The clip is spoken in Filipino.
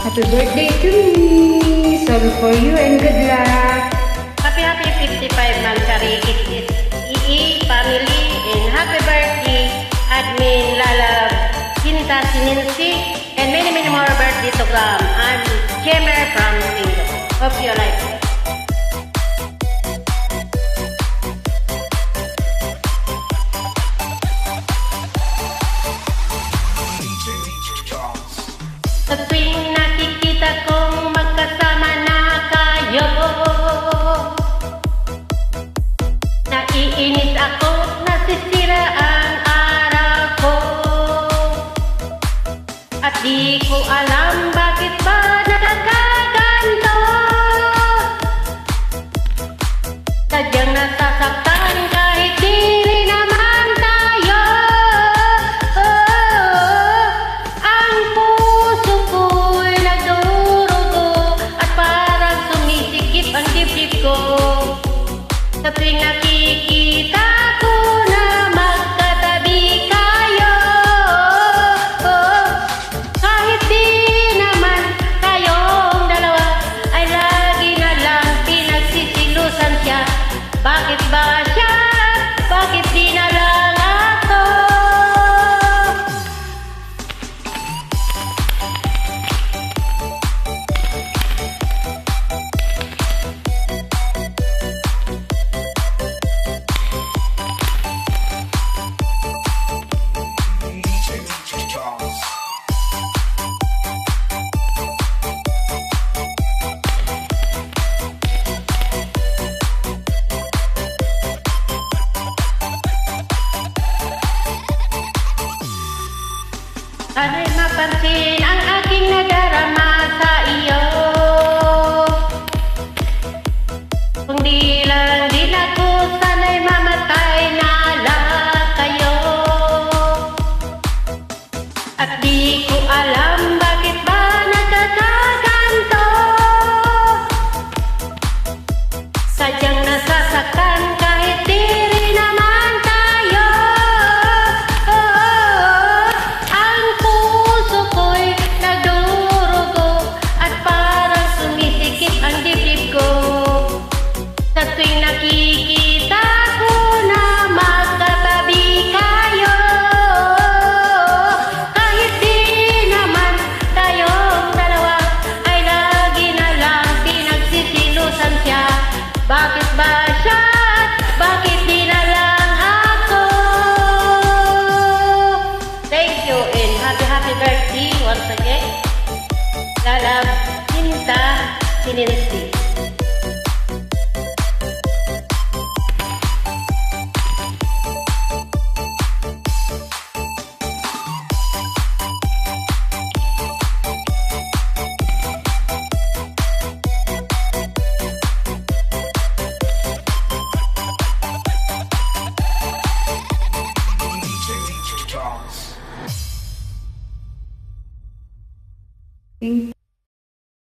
Happy birthday to me! Sorry for you and good luck! Happy 55 Ma'am Shari. It is EE family and happy birthday Admin Lalab, Sinta Sininsi, and many more birthday to come. I'm Jemer from Singapore. Hope you like it. Sa tuwing nakikita kong magkasama na kayo, naiinis ako, nasisira ang araw ko. At di ko alam bakit ba nakakaganto. Sadyang nasasaktan kahit di rin naman tayo. Ang puso ko'y nagdurugo at parang sumisikip ang dibdib ko. Sa tuwing nakikita ko na magkatabi kayo, kahit di naman kayong dalawa, ay lagi na lang pinagsisilusan siya. Bakit ba siya? Bakit di na lang ako? Sana'y mapansin ang aking nadarama sa iyo. Kung di lang din ako, sana'y mamatay na lang kayo. At di ko alam bakit ba nagkakaganto. Sadyang nasasaktan kahit di rin naman tayo. Ang puso ko'y nagdurugo at parang sumisikip ang dibdib ko. Sa tuwing nakikita ko na magkatabi kayo, kahit di naman tayong dalawa, ay lagi na lang pinagsisilusan siya. Bakit ba siya? Bakit di na lang ako? Thank you and happy birthday once again. Lalab, Sinta Sininsi. Thank